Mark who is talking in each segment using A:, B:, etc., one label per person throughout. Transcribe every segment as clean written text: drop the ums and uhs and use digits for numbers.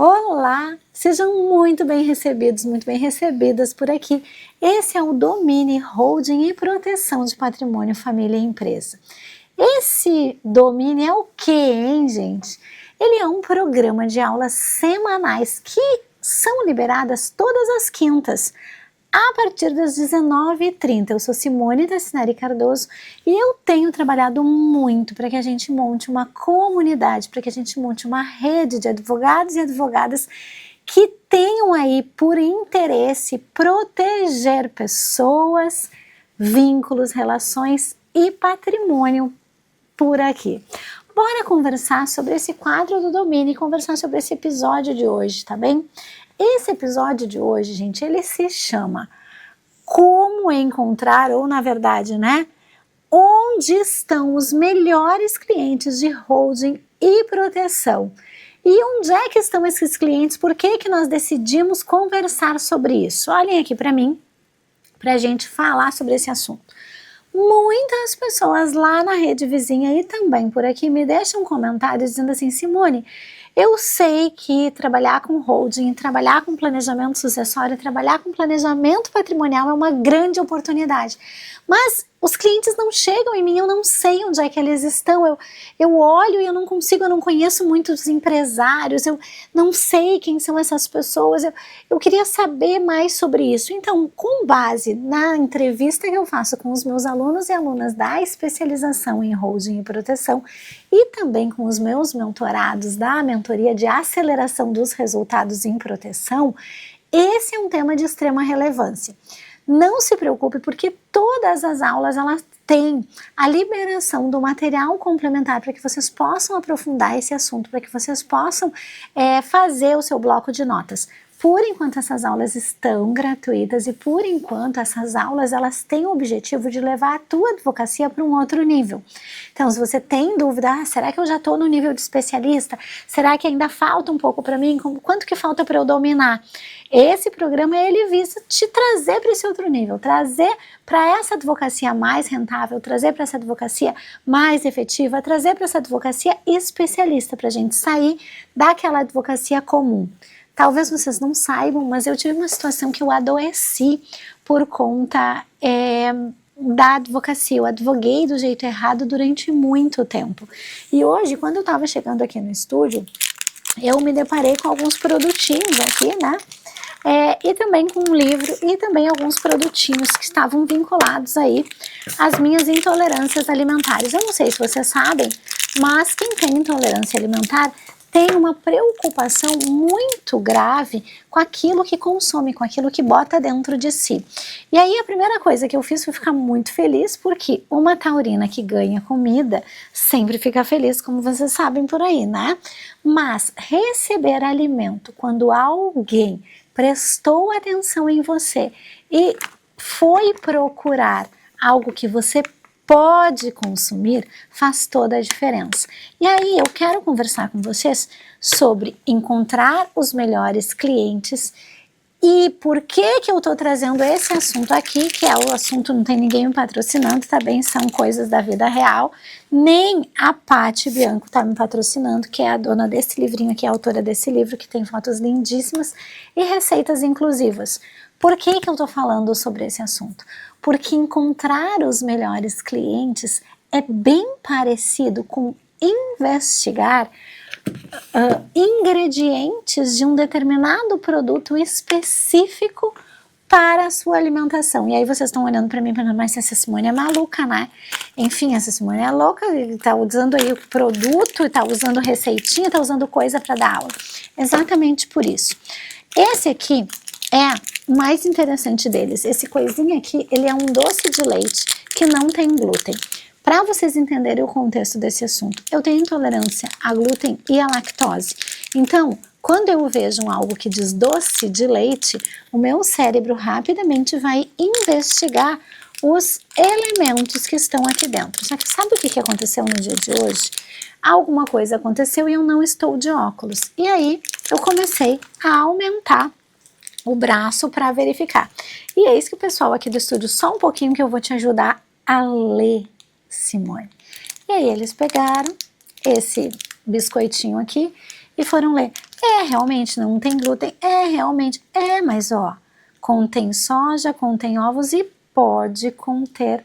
A: Olá, sejam muito bem recebidos, muito bem recebidas por aqui. Esse é o Domine Holding e Proteção de Patrimônio, Família e Empresa. Esse Domine é o quê, hein, gente? Ele é um programa de aulas semanais que são liberadas todas as quintas, a partir das 19h30. Eu sou Simone Tassinari Cardoso e eu tenho trabalhado muito para que a gente monte uma comunidade, para que a gente monte uma rede de advogados e advogadas que tenham aí por interesse proteger pessoas, vínculos, relações e patrimônio por aqui. Bora conversar sobre esse quadro do domínio e conversar sobre esse episódio de hoje, tá bem? Esse episódio de hoje, gente, ele se chama Como Encontrar, ou na verdade, né? Onde estão os melhores clientes de holding e proteção? E onde é que estão esses clientes? Por que que nós decidimos conversar sobre isso? Olhem aqui para mim, para a gente falar sobre esse assunto. Muitas pessoas lá na rede vizinha e também por aqui me deixam comentários dizendo assim: Simone, eu sei que trabalhar com holding, trabalhar com planejamento sucessório, trabalhar com planejamento patrimonial é uma grande oportunidade, mas os clientes não chegam em mim, eu não sei onde é que eles estão, eu olho e eu não consigo, eu não conheço muitos empresários, eu não sei quem são essas pessoas, eu queria saber mais sobre isso. Então, com base na entrevista que eu faço com os meus alunos e alunas da especialização em holding e proteção e também com os meus mentorados da mentoria de aceleração dos resultados em proteção, esse é um tema de extrema relevância. Não se preocupe, porque todas as aulas elas têm a liberação do material complementar para que vocês possam aprofundar esse assunto, para que vocês possam fazer o seu bloco de notas. Por enquanto essas aulas estão gratuitas e por enquanto essas aulas elas têm o objetivo de levar a tua advocacia para um outro nível. Então, se você tem dúvida, será que eu já estou no nível de especialista? Será que ainda falta um pouco para mim? Quanto que falta para eu dominar? Esse programa ele visa te trazer para esse outro nível, trazer para essa advocacia mais rentável, trazer para essa advocacia mais efetiva, trazer para essa advocacia especialista, para a gente sair daquela advocacia comum. Talvez vocês não saibam, mas eu tive uma situação que eu adoeci por conta da advocacia. Eu advoguei do jeito errado durante muito tempo. E hoje, quando eu estava chegando aqui no estúdio, eu me deparei com alguns produtinhos aqui, né? E também com um livro e também alguns produtinhos que estavam vinculados aí às minhas intolerâncias alimentares. Eu não sei se vocês sabem, mas quem tem intolerância alimentar tem uma preocupação muito grave com aquilo que consome, com aquilo que bota dentro de si. E aí a primeira coisa que eu fiz foi ficar muito feliz, porque uma taurina que ganha comida sempre fica feliz, como vocês sabem por aí, né? Mas receber alimento quando alguém prestou atenção em você e foi procurar algo que você pode consumir, faz toda a diferença. E aí eu quero conversar com vocês sobre encontrar os melhores clientes e por que que eu tô trazendo esse assunto aqui, que é o assunto, não tem ninguém me patrocinando, tá bem? São coisas da vida real. Nem a Paty Bianco tá me patrocinando, que é a dona desse livrinho aqui, a autora desse livro, que tem fotos lindíssimas e receitas inclusivas. Por que que eu tô falando sobre esse assunto? Porque encontrar os melhores clientes é bem parecido com investigar ingredientes de um determinado produto específico para a sua alimentação. E aí vocês estão olhando para mim pensando, mas essa Simone é maluca, né? Enfim, essa Simone é louca, ele tá usando aí o produto, tá usando receitinha, tá usando coisa para dar aula. Exatamente por isso. Esse aqui é o mais interessante deles. Esse coisinha aqui, ele é um doce de leite que não tem glúten. Para vocês entenderem o contexto desse assunto, eu tenho intolerância a glúten e a lactose. Então, quando eu vejo algo que diz doce de leite, o meu cérebro rapidamente vai investigar os elementos que estão aqui dentro. Só que sabe o que aconteceu no dia de hoje? Alguma coisa aconteceu e eu não estou de óculos. E aí, eu comecei a aumentar o braço para verificar. E é isso que o pessoal aqui do estúdio, só um pouquinho que eu vou te ajudar a ler, Simone. E aí eles pegaram esse biscoitinho aqui e foram ler. realmente não tem glúten, realmente, mas ó, contém soja, contém ovos e pode conter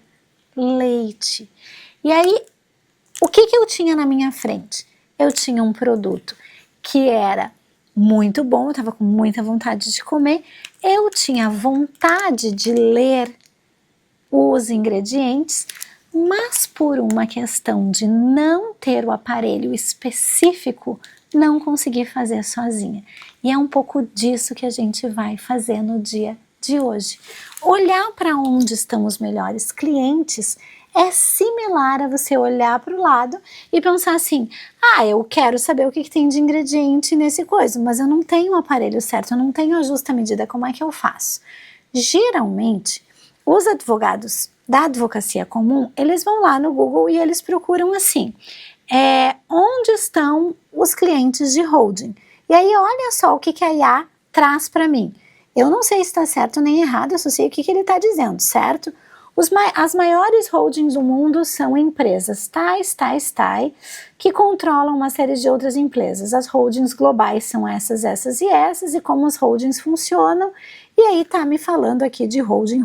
A: leite. E aí, o que eu tinha na minha frente? Eu tinha um produto que era muito bom, eu estava com muita vontade de comer, eu tinha vontade de ler os ingredientes, mas por uma questão de não ter o aparelho específico, não consegui fazer sozinha. E é um pouco disso que a gente vai fazer no dia de hoje. Olhar para onde estão os melhores clientes é similar a você olhar para o lado e pensar assim, eu quero saber o que tem de ingrediente nesse coisa, mas eu não tenho o aparelho certo, eu não tenho a justa medida, como é que eu faço? Geralmente, os advogados da advocacia comum, eles vão lá no Google e eles procuram assim, onde estão os clientes de holding? E aí olha só o que a IA traz para mim. Eu não sei se está certo nem errado, eu só sei o que ele está dizendo, certo? As maiores holdings do mundo são empresas tais, que controlam uma série de outras empresas. As holdings globais são essas e como as holdings funcionam, e aí tá me falando aqui de holding.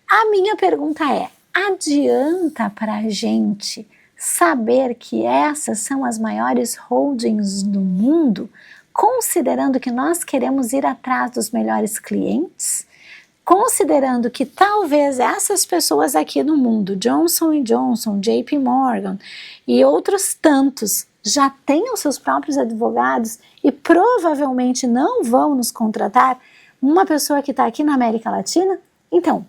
A: A minha pergunta é, adianta pra gente saber que essas são as maiores holdings do mundo, considerando que nós queremos ir atrás dos melhores clientes? Considerando que talvez essas pessoas aqui no mundo, Johnson & Johnson, JP Morgan e outros tantos, já tenham seus próprios advogados e provavelmente não vão nos contratar uma pessoa que está aqui na América Latina? Então,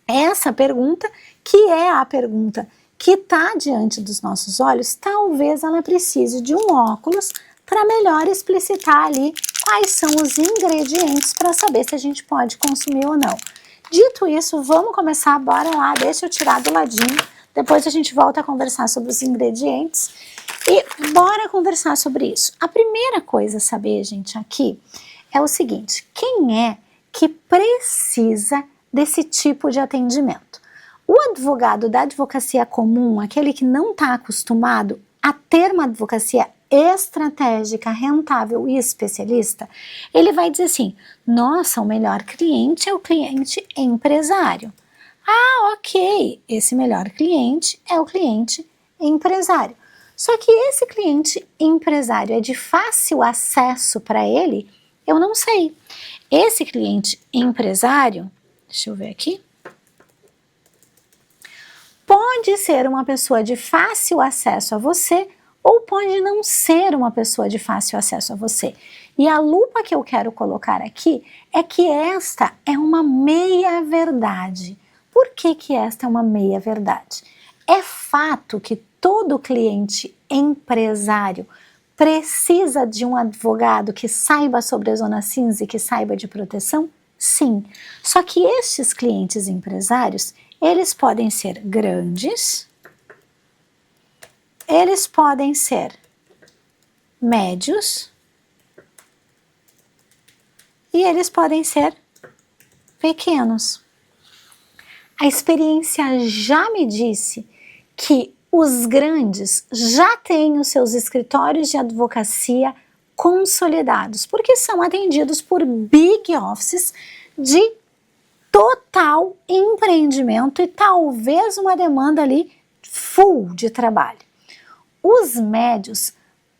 A: essa pergunta, que é a pergunta que está diante dos nossos olhos, talvez ela precise de um óculos para melhor explicitar ali quais são os ingredientes para saber se a gente pode consumir ou não. Dito isso, vamos começar, bora lá, deixa eu tirar do ladinho, depois a gente volta a conversar sobre os ingredientes e bora conversar sobre isso. A primeira coisa a saber, gente, aqui é o seguinte, quem é que precisa desse tipo de atendimento? O advogado da advocacia comum, aquele que não está acostumado a ter uma advocacia estratégica, rentável e especialista, ele vai dizer assim, nossa, o melhor cliente é o cliente empresário. Ok, esse melhor cliente é o cliente empresário. Só que esse cliente empresário é de fácil acesso para ele? Eu não sei. Esse cliente empresário, deixa eu ver aqui, pode ser uma pessoa de fácil acesso a você ou pode não ser uma pessoa de fácil acesso a você. E a lupa que eu quero colocar aqui é que esta é uma meia-verdade. Por que esta é uma meia-verdade? É fato que todo cliente empresário precisa de um advogado que saiba sobre a zona cinza e que saiba de proteção? Sim. Só que estes clientes empresários, eles podem ser grandes, eles podem ser médios e eles podem ser pequenos. A experiência já me disse que os grandes já têm os seus escritórios de advocacia consolidados, porque são atendidos por big offices de total empreendimento e talvez uma demanda ali full de trabalho. Os médios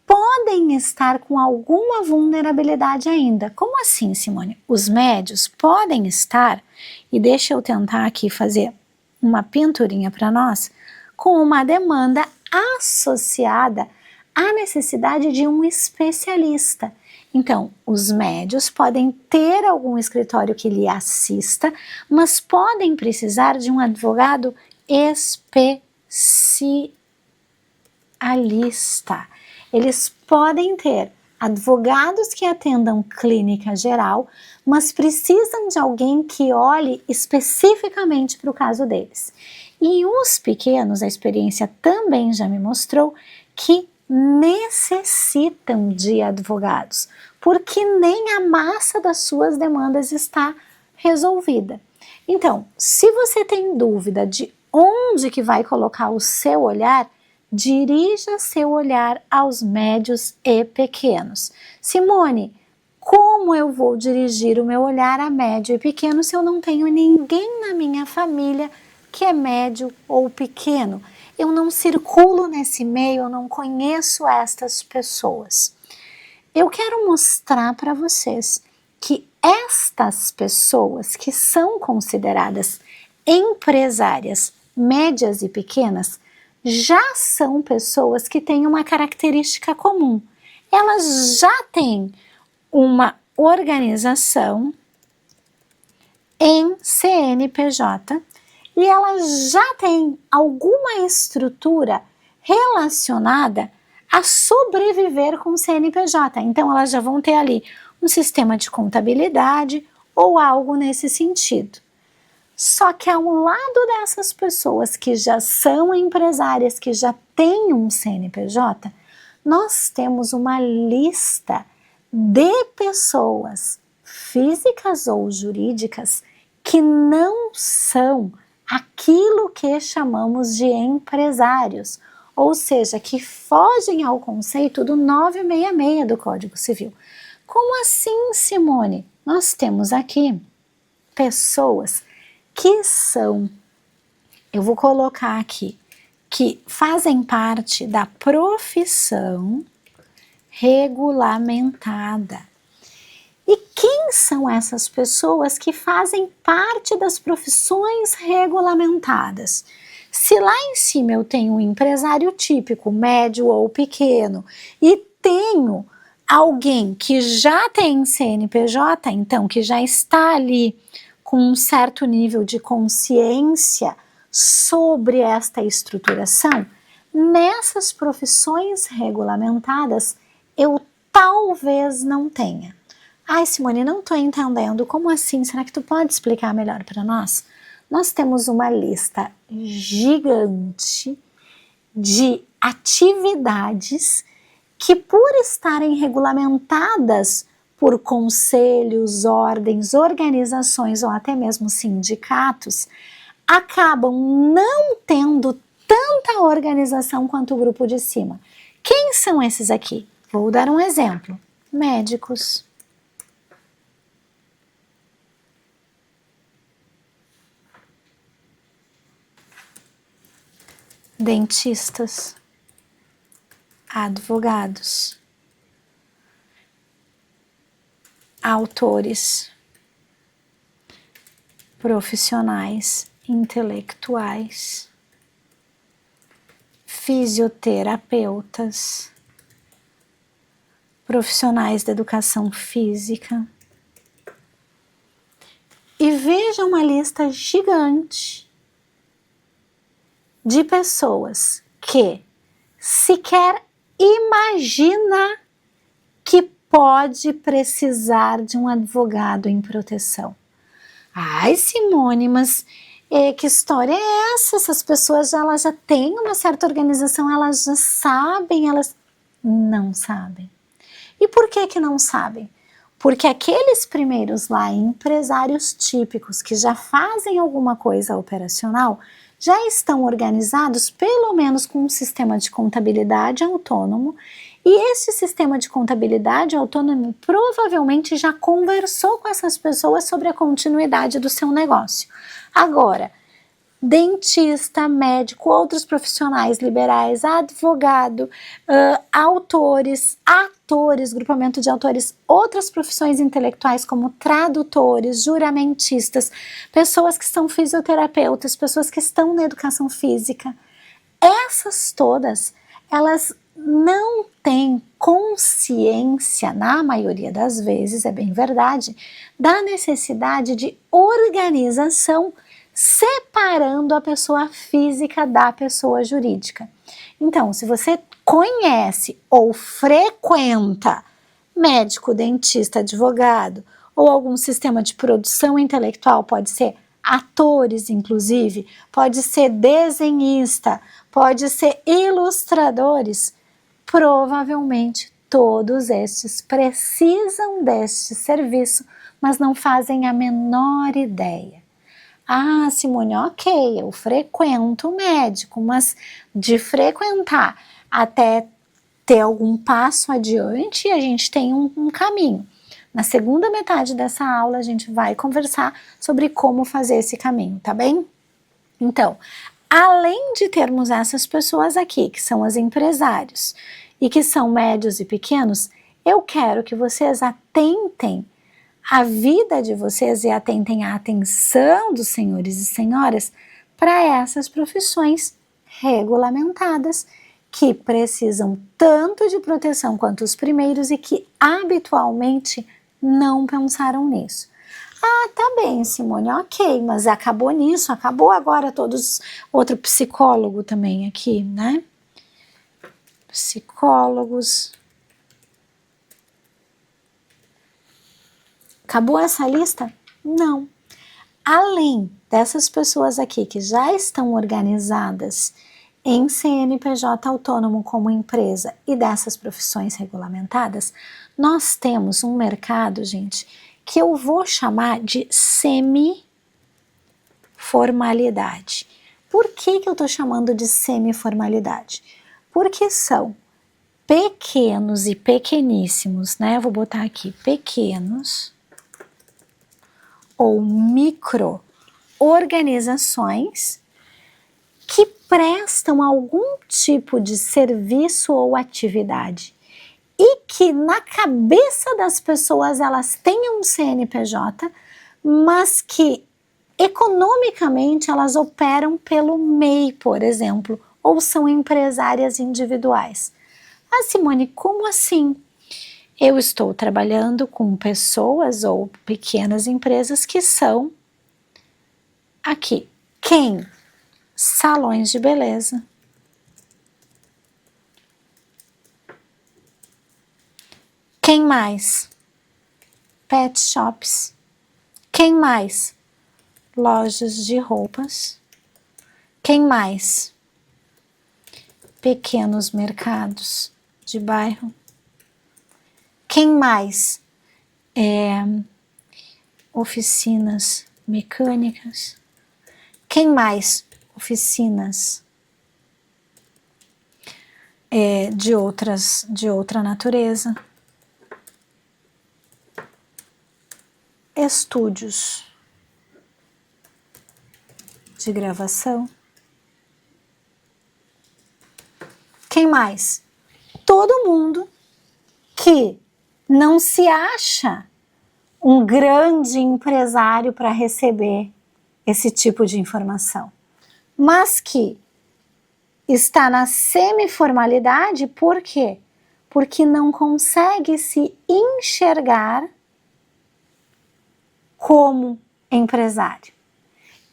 A: podem estar com alguma vulnerabilidade ainda. Como assim, Simone? Os médios podem estar, e deixa eu tentar aqui fazer uma pinturinha para nós, com uma demanda associada à necessidade de um especialista. Então, os médios podem ter algum escritório que lhe assista, mas podem precisar de um advogado especialista. Eles podem ter advogados que atendam clínica geral, mas precisam de alguém que olhe especificamente para o caso deles. E os pequenos, a experiência também já me mostrou que necessitam de advogados, porque nem a massa das suas demandas está resolvida. Então, se você tem dúvida de onde que vai colocar o seu olhar, dirija seu olhar aos médios e pequenos. Simone, como eu vou dirigir o meu olhar a médio e pequeno se eu não tenho ninguém na minha família que é médio ou pequeno? Eu não circulo nesse meio, eu não conheço estas pessoas. Eu quero mostrar para vocês que estas pessoas que são consideradas empresárias médias e pequenas já são pessoas que têm uma característica comum. Elas já têm uma organização em CNPJ e elas já têm alguma estrutura relacionada a sobreviver com o CNPJ. Então, elas já vão ter ali um sistema de contabilidade ou algo nesse sentido. Só que ao lado dessas pessoas que já são empresárias, que já têm um CNPJ, nós temos uma lista de pessoas físicas ou jurídicas que não são aquilo que chamamos de empresários, ou seja, que fogem ao conceito do 966 do Código Civil. Como assim, Simone? Nós temos aqui pessoas que são, eu vou colocar aqui, que fazem parte da profissão regulamentada. E quem são essas pessoas que fazem parte das profissões regulamentadas? Se lá em cima eu tenho um empresário típico, médio ou pequeno, e tenho alguém que já tem CNPJ, então que já está ali com um certo nível de consciência sobre esta estruturação, nessas profissões regulamentadas eu talvez não tenha. Ai, Simone, não estou entendendo. Como assim? Será que tu pode explicar melhor para nós? Nós temos uma lista gigante de atividades que, por estarem regulamentadas por conselhos, ordens, organizações ou até mesmo sindicatos, acabam não tendo tanta organização quanto o grupo de cima. Quem são esses aqui? Vou dar um exemplo. Médicos. Dentistas. Advogados. Autores. Profissionais intelectuais. Fisioterapeutas. Profissionais da educação física. E veja uma lista gigante de pessoas que sequer imagina que pode precisar de um advogado em proteção. Ai, Simone, mas que história é essa? Essas pessoas elas já têm uma certa organização, elas já sabem, elas não sabem. E por que não sabem? Porque aqueles primeiros lá, empresários típicos que já fazem alguma coisa operacional, já estão organizados pelo menos com um sistema de contabilidade autônomo, e esse sistema de contabilidade autônomo provavelmente já conversou com essas pessoas sobre a continuidade do seu negócio. Agora, dentista, médico, outros profissionais liberais, advogado, autores, atores, grupamento de autores, outras profissões intelectuais como tradutores, juramentistas, pessoas que são fisioterapeutas, pessoas que estão na educação física. Essas todas, elas não têm consciência, na maioria das vezes, é bem verdade, da necessidade de organização separando a pessoa física da pessoa jurídica. Então, se você conhece ou frequenta médico, dentista, advogado ou algum sistema de produção intelectual, pode ser atores, inclusive, pode ser desenhista, pode ser ilustradores, provavelmente todos estes precisam deste serviço, mas não fazem a menor ideia. Ah, Simone, ok, eu frequento o médico, mas de frequentar até ter algum passo adiante, a gente tem um caminho. Na segunda metade dessa aula, a gente vai conversar sobre como fazer esse caminho, tá bem? Então, além de termos essas pessoas aqui, que são os empresários, e que são médios e pequenos, eu quero que vocês atentem a vida de vocês e atentem a atenção dos senhores e senhoras para essas profissões regulamentadas que precisam tanto de proteção quanto os primeiros e que habitualmente não pensaram nisso. Ah, tá bem, Simone, ok, mas acabou nisso, acabou agora todos, outro psicólogo também aqui, né? Psicólogos. Acabou essa lista? Não. Além dessas pessoas aqui que já estão organizadas em CNPJ autônomo como empresa e dessas profissões regulamentadas, nós temos um mercado, gente, que eu vou chamar de semi-formalidade. Por que eu estou chamando de semi-formalidade? Porque são pequenos e pequeníssimos, né? Eu vou botar aqui pequenos ou micro organizações que prestam algum tipo de serviço ou atividade e que na cabeça das pessoas elas tenham um CNPJ, mas que economicamente elas operam pelo MEI, por exemplo, ou são empresárias individuais. Ah, Simone, como assim? Eu estou trabalhando com pessoas ou pequenas empresas que são aqui. Quem? Salões de beleza. Quem mais? Pet shops. Quem mais? Lojas de roupas. Quem mais? Pequenos mercados de bairro. Quem mais? Oficinas mecânicas. Quem mais? Oficinas de outra natureza. Estúdios de gravação. Quem mais? Todo mundo que não se acha um grande empresário para receber esse tipo de informação, mas que está na semi-formalidade. Por quê? Porque não consegue se enxergar como empresário.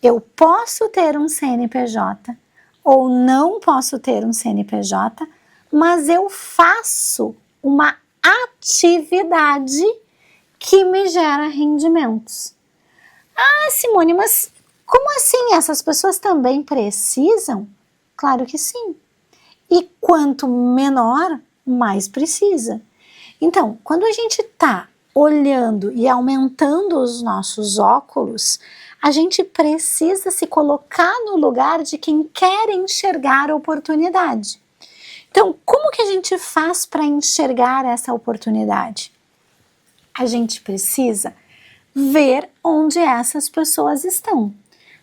A: Eu posso ter um CNPJ ou não posso ter um CNPJ, mas eu faço uma atividade que me gera rendimentos. Ah, Simone, mas como assim? Essas pessoas também precisam? Claro que sim. E quanto menor, mais precisa. Então, quando a gente está olhando e aumentando os nossos óculos, a gente precisa se colocar no lugar de quem quer enxergar a oportunidade. Então, como que a gente faz para enxergar essa oportunidade? A gente precisa ver onde essas pessoas estão.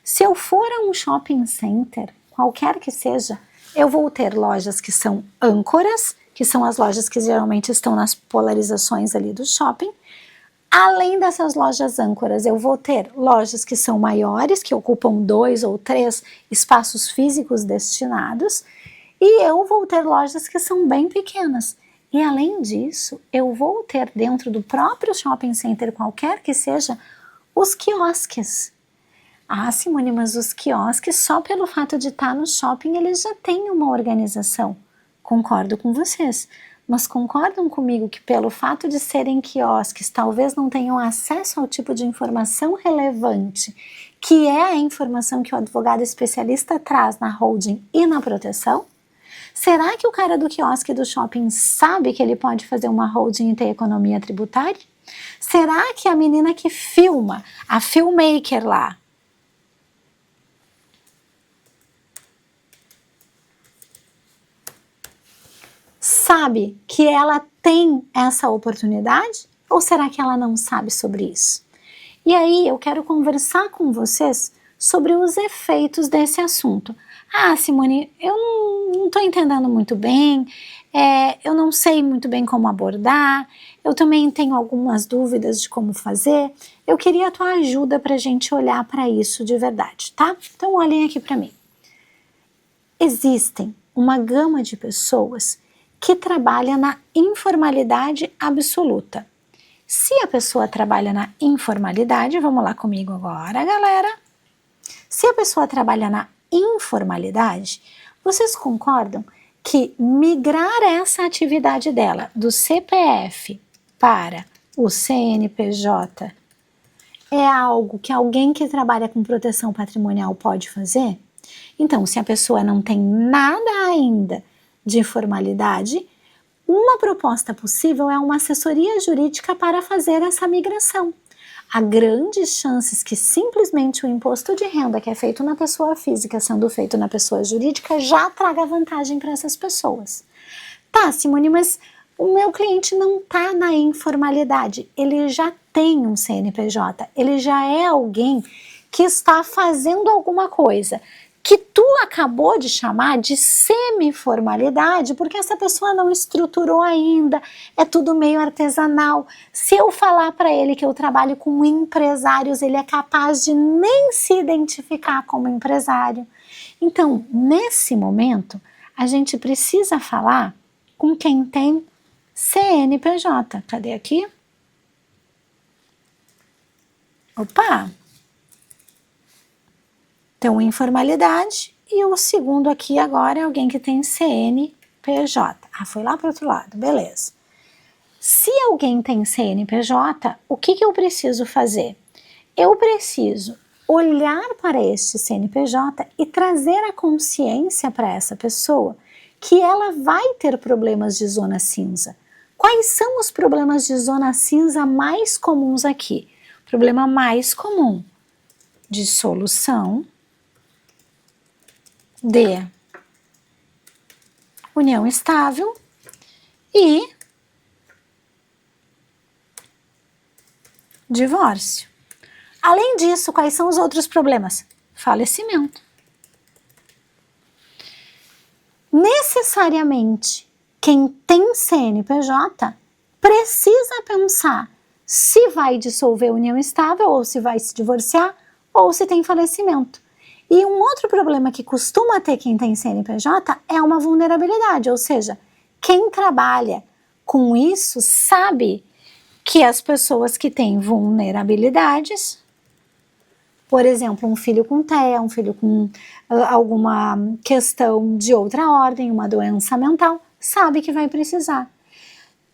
A: Se eu for a um shopping center, qualquer que seja, eu vou ter lojas que são âncoras, que são as lojas que geralmente estão nas polarizações ali do shopping. Além dessas lojas âncoras, eu vou ter lojas que são maiores, que ocupam 2 ou 3 espaços físicos destinados, e eu vou ter lojas que são bem pequenas. E além disso, eu vou ter dentro do próprio shopping center, qualquer que seja, os quiosques. Ah, Simone, mas os quiosques, só pelo fato de estar no shopping, eles já têm uma organização. Concordo com vocês, mas concordam comigo que pelo fato de serem quiosques, talvez não tenham acesso ao tipo de informação relevante, que é a informação que o advogado especialista traz na holding e na proteção? Será que o cara do quiosque do shopping sabe que ele pode fazer uma holding e ter economia tributária? Será que a menina que filma, a filmmaker lá, sabe que ela tem essa oportunidade? Ou será que ela não sabe sobre isso? E aí eu quero conversar com vocês sobre os efeitos desse assunto. Ah, Simone, eu não estou entendendo muito bem, eu não sei muito bem como abordar, eu também tenho algumas dúvidas de como fazer. Eu queria a tua ajuda para a gente olhar para isso de verdade, tá? Então olhem aqui para mim. Existem uma gama de pessoas que trabalha na informalidade absoluta. Se a pessoa trabalha na informalidade, vamos lá comigo agora, galera. Se a pessoa trabalha na informalidade, vocês concordam que migrar essa atividade dela do CPF para o CNPJ é algo que alguém que trabalha com proteção patrimonial pode fazer? Então, se a pessoa não tem nada ainda de formalidade, uma proposta possível é uma assessoria jurídica para fazer essa migração. Há grandes chances que simplesmente o imposto de renda que é feito na pessoa física, sendo feito na pessoa jurídica, já traga vantagem para essas pessoas. Tá, Simone, mas o meu cliente não está na informalidade, ele já tem um CNPJ, ele já é alguém que está fazendo alguma coisa que tu acabou de chamar de semi-formalidade, porque essa pessoa não estruturou ainda, é tudo meio artesanal. Se eu falar para ele que eu trabalho com empresários, ele é capaz de nem se identificar como empresário. Então, nesse momento, a gente precisa falar com quem tem CNPJ. Cadê aqui? Opa! Então, informalidade, e o segundo aqui agora é alguém que tem CNPJ. Ah, foi lá para o outro lado, beleza. Se alguém tem CNPJ, o que eu preciso fazer? Eu preciso olhar para este CNPJ e trazer a consciência para essa pessoa que ela vai ter problemas de zona cinza. Quais são os problemas de zona cinza mais comuns aqui? O problema mais comum: dissolução de união estável e divórcio. Além disso, quais são os outros problemas? Falecimento. Necessariamente, quem tem CNPJ precisa pensar se vai dissolver a união estável, ou se vai se divorciar, ou se tem falecimento. E um outro problema que costuma ter quem tem CNPJ é uma vulnerabilidade, ou seja, quem trabalha com isso sabe que as pessoas que têm vulnerabilidades, por exemplo, um filho com TEA, um filho com alguma questão de outra ordem, uma doença mental, sabe que vai precisar.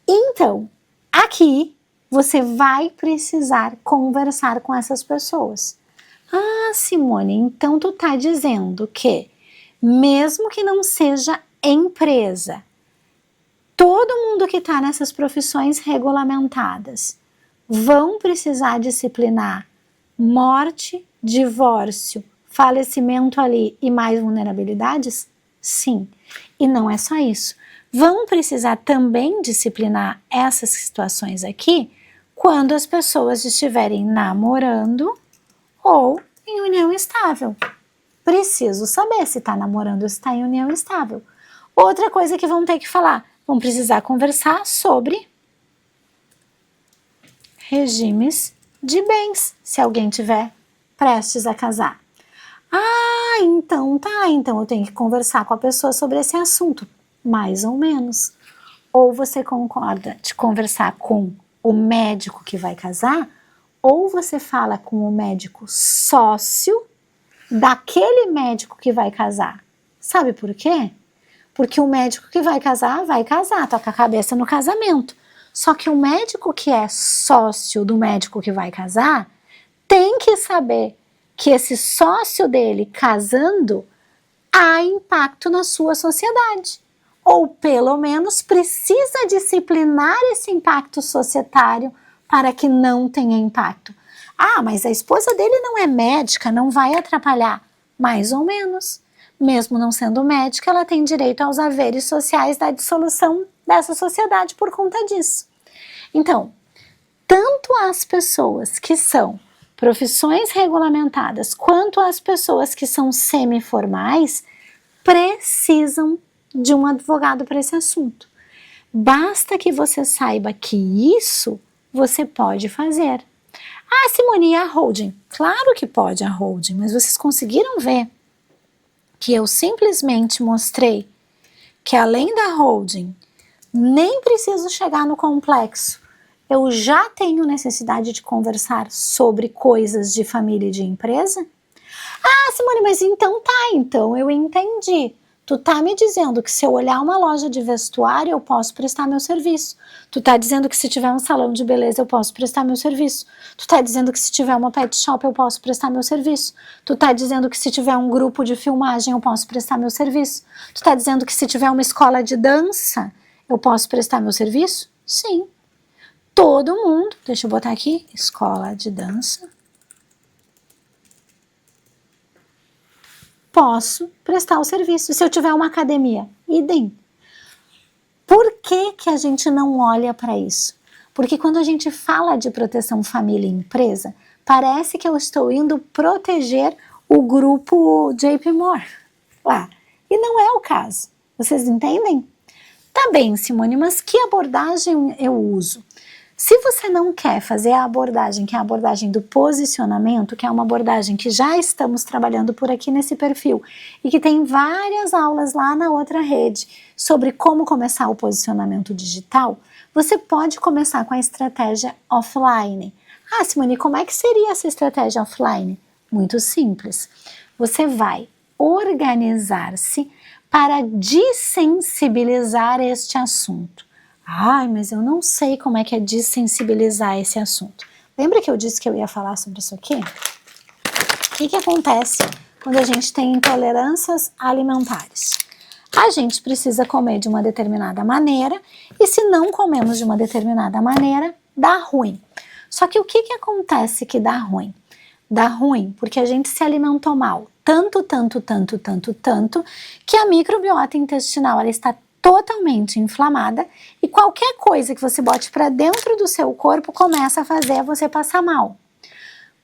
A: Então, aqui você vai precisar conversar com essas pessoas. Ah, Simone, então tu tá dizendo que mesmo que não seja empresa, todo mundo que está nessas profissões regulamentadas vão precisar disciplinar morte, divórcio, falecimento ali e mais vulnerabilidades? Sim. E não é só isso. Vão precisar também disciplinar essas situações aqui quando as pessoas estiverem namorando ou em união estável. Preciso saber se está namorando ou se está em união estável. Outra coisa que vão ter que falar, vão precisar conversar sobre regimes de bens, se alguém tiver prestes a casar. Ah, então tá, então eu tenho que conversar com a pessoa sobre esse assunto, mais ou menos. Ou você concorda de conversar com o médico que vai casar, ou você fala com o médico sócio daquele médico que vai casar. Sabe por quê? Porque o médico que vai casar, tá com a cabeça no casamento. Só que o médico que é sócio do médico que vai casar tem que saber que esse sócio dele casando há impacto na sua sociedade. Ou pelo menos precisa disciplinar esse impacto societário para que não tenha impacto. Ah, mas a esposa dele não é médica, não vai atrapalhar. Mais ou menos. Mesmo não sendo médica, ela tem direito aos haveres sociais da dissolução dessa sociedade por conta disso. Então, tanto as pessoas que são profissões regulamentadas quanto as pessoas que são semiformais precisam de um advogado para esse assunto. Basta que você saiba que isso você pode fazer. Ah, Simone, e a holding? Claro que pode a holding, mas vocês conseguiram ver que eu simplesmente mostrei que além da holding, nem preciso chegar no complexo. Eu já tenho necessidade de conversar sobre coisas de família e de empresa? Ah, Simone, mas então eu entendi. Tu tá me dizendo que se eu olhar uma loja de vestuário, eu posso prestar meu serviço. Tu tá dizendo que se tiver um salão de beleza, eu posso prestar meu serviço. Tu tá dizendo que se tiver uma pet shop, eu posso prestar meu serviço. Tu tá dizendo que se tiver um grupo de filmagem, eu posso prestar meu serviço. Tu tá dizendo que se tiver uma escola de dança, eu posso prestar meu serviço? Sim. Todo mundo, deixa eu botar aqui, escola de dança. Posso prestar o serviço. Se eu tiver uma academia, idem. Por que que a gente não olha para isso? Porque quando a gente fala de proteção família e empresa, parece que eu estou indo proteger o grupo JP Morgan lá. E não é o caso. Vocês entendem? Tá bem, Simone, mas que abordagem eu uso? Se você não quer fazer a abordagem, que é a abordagem do posicionamento, que é uma abordagem que já estamos trabalhando por aqui nesse perfil e que tem várias aulas lá na outra rede sobre como começar o posicionamento digital, você pode começar com a estratégia offline. Ah, Simone, como é que seria essa estratégia offline? Muito simples. Você vai organizar-se para desensibilizar este assunto. Ai, mas eu não sei como é que é desensibilizar esse assunto. Lembra que eu disse que eu ia falar sobre isso aqui? O que acontece quando a gente tem intolerâncias alimentares? A gente precisa comer de uma determinada maneira e se não comemos de uma determinada maneira, dá ruim. Só que o que acontece que dá ruim? Dá ruim porque a gente se alimentou mal, tanto, que a microbiota intestinal ela está totalmente inflamada e qualquer coisa que você bote para dentro do seu corpo começa a fazer você passar mal.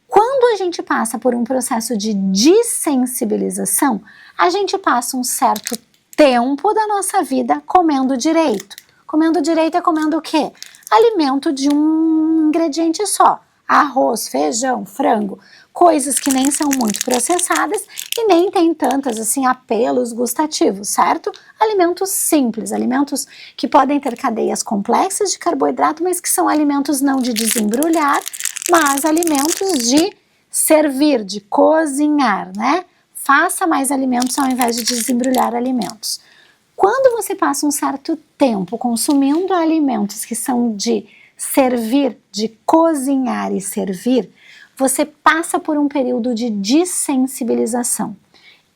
A: Quando a gente passa por um processo de dessensibilização, a gente passa um certo tempo da nossa vida comendo direito. Comendo direito é comendo o quê? Alimento de um ingrediente só. Arroz, feijão, frango, coisas que nem são muito processadas e nem tem tantas assim apelos gustativos, certo? Alimentos simples, alimentos que podem ter cadeias complexas de carboidrato, mas que são alimentos não de desembrulhar, mas alimentos de servir, de cozinhar, né? Faça mais alimentos ao invés de desembrulhar alimentos. Quando você passa um certo tempo consumindo alimentos que são de servir, de cozinhar e servir, você passa por um período de dessensibilização.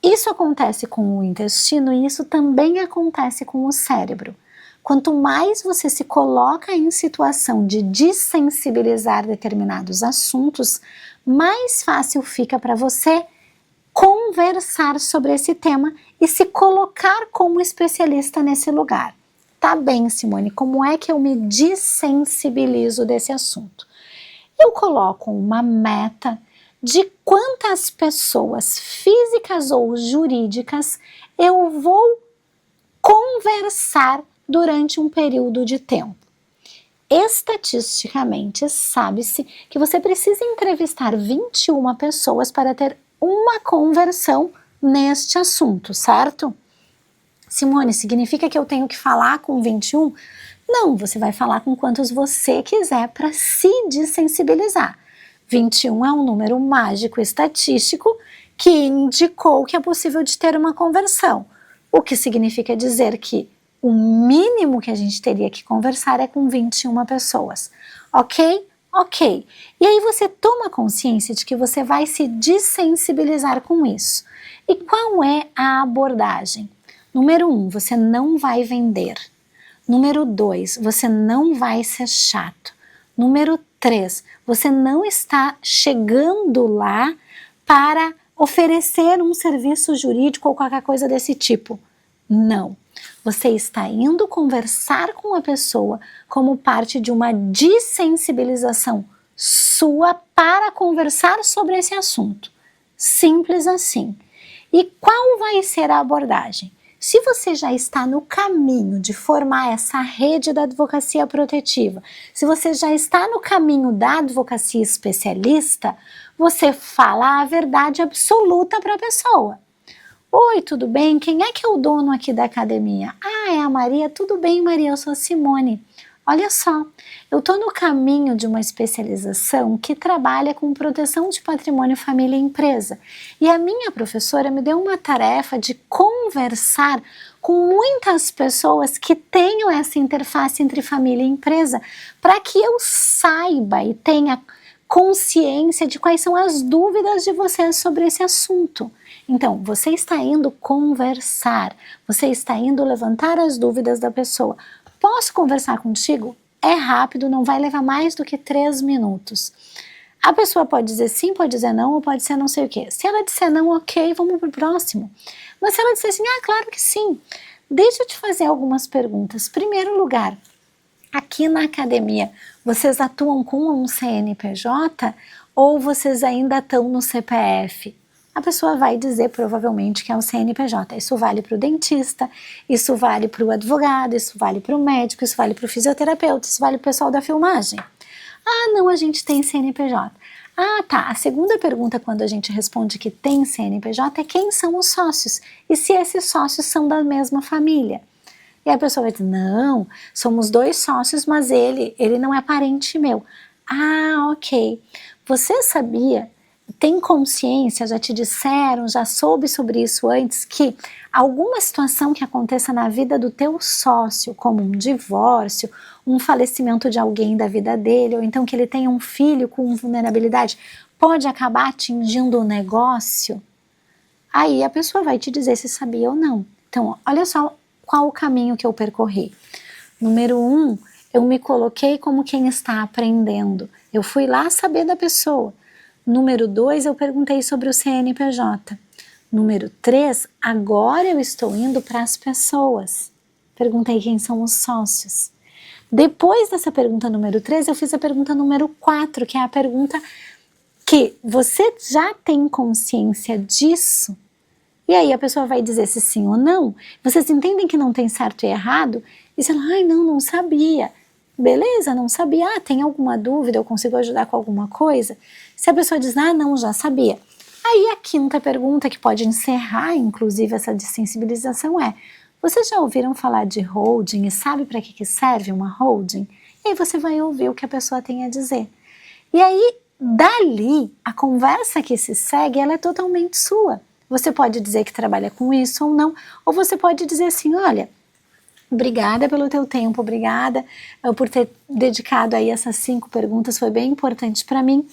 A: Isso acontece com o intestino e isso também acontece com o cérebro. Quanto mais você se coloca em situação de dessensibilizar determinados assuntos, mais fácil fica para você conversar sobre esse tema e se colocar como especialista nesse lugar. Tá bem, Simone, como é que eu me dessensibilizo desse assunto? Eu coloco uma meta de quantas pessoas físicas ou jurídicas eu vou conversar durante um período de tempo. Estatisticamente, sabe-se que você precisa entrevistar 21 pessoas para ter uma conversão neste assunto, certo? Simone, significa que eu tenho que falar com 21? Não, você vai falar com quantos você quiser para se desensibilizar. 21 é um número mágico estatístico que indicou que é possível de ter uma conversão. O que significa dizer que o mínimo que a gente teria que conversar é com 21 pessoas. Ok? Ok. E aí você toma consciência de que você vai se desensibilizar com isso. E qual é a abordagem? Número 1, você não vai vender. Número 2, você não vai ser chato. Número 3, você não está chegando lá para oferecer um serviço jurídico ou qualquer coisa desse tipo. Não. Você está indo conversar com a pessoa como parte de uma dessensibilização sua para conversar sobre esse assunto. Simples assim. E qual vai ser a abordagem? Se você já está no caminho de formar essa rede da advocacia protetiva, se você já está no caminho da advocacia especialista, você fala a verdade absoluta para a pessoa. Oi, tudo bem? Quem é que é o dono aqui da academia? Ah, é a Maria. Tudo bem, Maria, eu sou a Simone. Olha só, eu estou no caminho de uma especialização que trabalha com proteção de patrimônio, família e empresa. E a minha professora me deu uma tarefa de conversar com muitas pessoas que tenham essa interface entre família e empresa, para que eu saiba e tenha consciência de quais são as dúvidas de vocês sobre esse assunto. Então, você está indo conversar, você está indo levantar as dúvidas da pessoa. Posso conversar contigo? É rápido, não vai levar mais do que 3 minutos. A pessoa pode dizer sim, pode dizer não, ou pode ser não sei o quê. Se ela disser não, ok, vamos para o próximo. Mas se ela disser assim, ah, claro que sim. Deixa eu te fazer algumas perguntas. Primeiro lugar, aqui na academia, vocês atuam com um CNPJ ou vocês ainda estão no CPF? A pessoa vai dizer provavelmente que é o CNPJ. Isso vale para o dentista, isso vale para o advogado, isso vale para o médico, isso vale para o fisioterapeuta, isso vale para o pessoal da filmagem. Ah, não, a gente tem CNPJ. Ah, tá. A segunda pergunta quando a gente responde que tem CNPJ é quem são os sócios e se esses sócios são da mesma família. E a pessoa vai dizer, não, somos 2 sócios, mas ele não é parente meu. Ah, ok. Você sabia, tem consciência, já te disseram, já soube sobre isso antes, que alguma situação que aconteça na vida do teu sócio, como um divórcio, um falecimento de alguém da vida dele, ou então que ele tenha um filho com vulnerabilidade, pode acabar atingindo o negócio? Aí a pessoa vai te dizer se sabia ou não. Então, olha só qual o caminho que eu percorri. Número 1, eu me coloquei como quem está aprendendo. Eu fui lá saber da pessoa. Número 2, eu perguntei sobre o CNPJ. Número 3, agora eu estou indo para as pessoas. Perguntei quem são os sócios. Depois dessa pergunta número 3, eu fiz a pergunta número 4, que é a pergunta que você já tem consciência disso? E aí a pessoa vai dizer se sim ou não. Vocês entendem que não tem certo e errado? E você fala, ai não sabia. Beleza, não sabia. Ah, tem alguma dúvida? Eu consigo ajudar com alguma coisa? Se a pessoa diz, ah não, já sabia. Aí a quinta pergunta, que pode encerrar inclusive essa dessensibilização é, vocês já ouviram falar de holding e sabe para que serve uma holding? E aí você vai ouvir o que a pessoa tem a dizer. E aí, dali, a conversa que se segue, ela é totalmente sua. Você pode dizer que trabalha com isso ou não, ou você pode dizer assim, olha, obrigada pelo teu tempo, obrigada por ter dedicado aí essas 5 perguntas, foi bem importante para mim.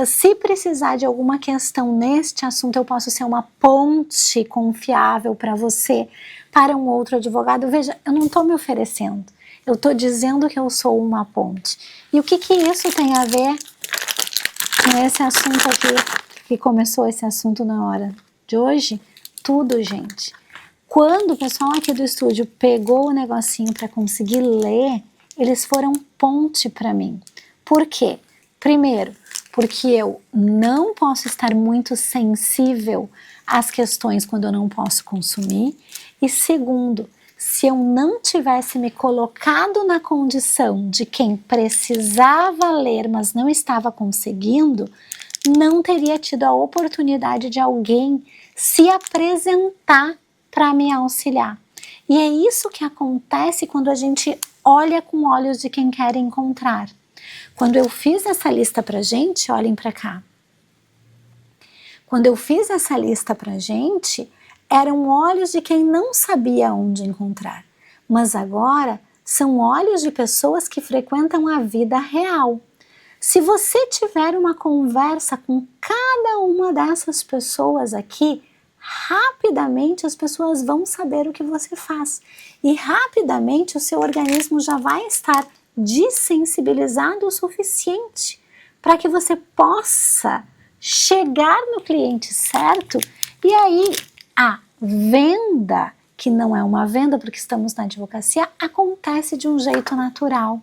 A: Se precisar de alguma questão neste assunto, eu posso ser uma ponte confiável para você, para um outro advogado. Veja, eu não estou me oferecendo, eu estou dizendo que eu sou uma ponte. E o que isso tem a ver com esse assunto aqui, que começou esse assunto na hora de hoje? Tudo, gente. Quando o pessoal aqui do estúdio pegou o negocinho para conseguir ler, eles foram ponte para mim. Por quê? Primeiro, porque eu não posso estar muito sensível às questões quando eu não posso consumir. E segundo, se eu não tivesse me colocado na condição de quem precisava ler, mas não estava conseguindo, não teria tido a oportunidade de alguém se apresentar para me auxiliar. E é isso que acontece quando a gente olha com olhos de quem quer encontrar. Quando eu fiz essa lista pra gente, olhem para cá. Quando eu fiz essa lista pra gente, eram olhos de quem não sabia onde encontrar. Mas agora são olhos de pessoas que frequentam a vida real. Se você tiver uma conversa com cada uma dessas pessoas aqui, rapidamente as pessoas vão saber o que você faz e rapidamente o seu organismo já vai estar dessensibilizado o suficiente para que você possa chegar no cliente certo e aí a venda que não é uma venda porque estamos na advocacia, acontece de um jeito natural.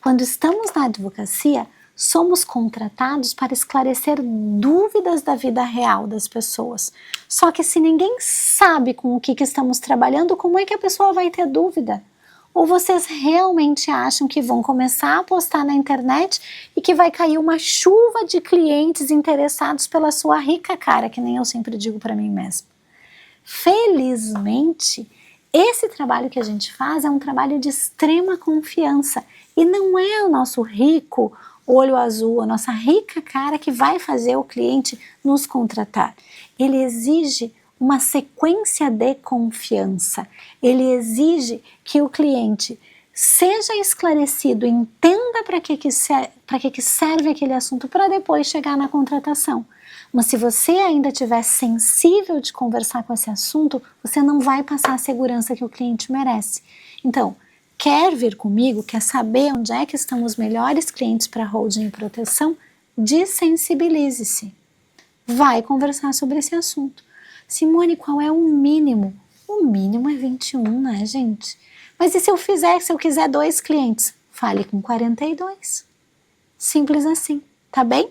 A: Quando estamos na advocacia, somos contratados para esclarecer dúvidas da vida real das pessoas. Só que se ninguém sabe com o que estamos trabalhando, como é que a pessoa vai ter dúvida? Ou vocês realmente acham que vão começar a postar na internet e que vai cair uma chuva de clientes interessados pela sua rica cara, que nem eu sempre digo para mim mesma? Felizmente, esse trabalho que a gente faz é um trabalho de extrema confiança e não é o nosso rico olho azul, a nossa rica cara que vai fazer o cliente nos contratar. Ele exige uma sequência de confiança, ele exige que o cliente seja esclarecido, entenda para que serve aquele assunto para depois chegar na contratação. Mas se você ainda estiver sensível de conversar com esse assunto, você não vai passar a segurança que o cliente merece. Então, quer vir comigo, quer saber onde é que estão os melhores clientes para holding e proteção? Desensibilize-se. Vai conversar sobre esse assunto. Simone, qual é o mínimo? O mínimo é 21, né, gente? Mas e se eu quiser 2 clientes? Fale com 42. Simples assim, tá bem?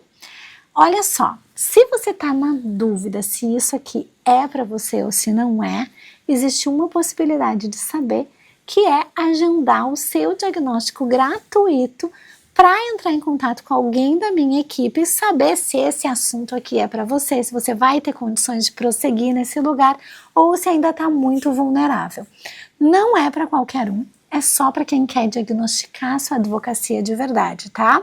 A: Olha só, se você está na dúvida se isso aqui é para você ou se não é, existe uma possibilidade de saber, que é agendar o seu diagnóstico gratuito para entrar em contato com alguém da minha equipe e saber se esse assunto aqui é para você, se você vai ter condições de prosseguir nesse lugar ou se ainda está muito vulnerável. Não é para qualquer um, é só para quem quer diagnosticar a sua advocacia de verdade, tá?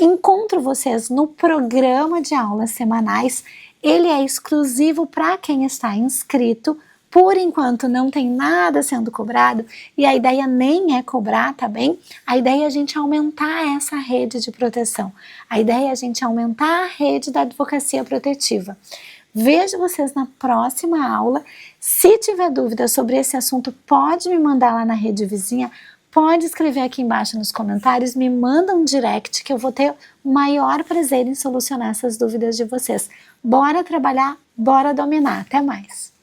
A: Encontro vocês no programa de aulas semanais, ele é exclusivo para quem está inscrito. Por enquanto não tem nada sendo cobrado e a ideia nem é cobrar, tá bem? A ideia é a gente aumentar essa rede de proteção. A ideia é a gente aumentar a rede da advocacia protetiva. Vejo vocês na próxima aula. Se tiver dúvida sobre esse assunto, pode me mandar lá na rede vizinha, pode escrever aqui embaixo nos comentários, me manda um direct que eu vou ter o maior prazer em solucionar essas dúvidas de vocês. Bora trabalhar, bora dominar. Até mais!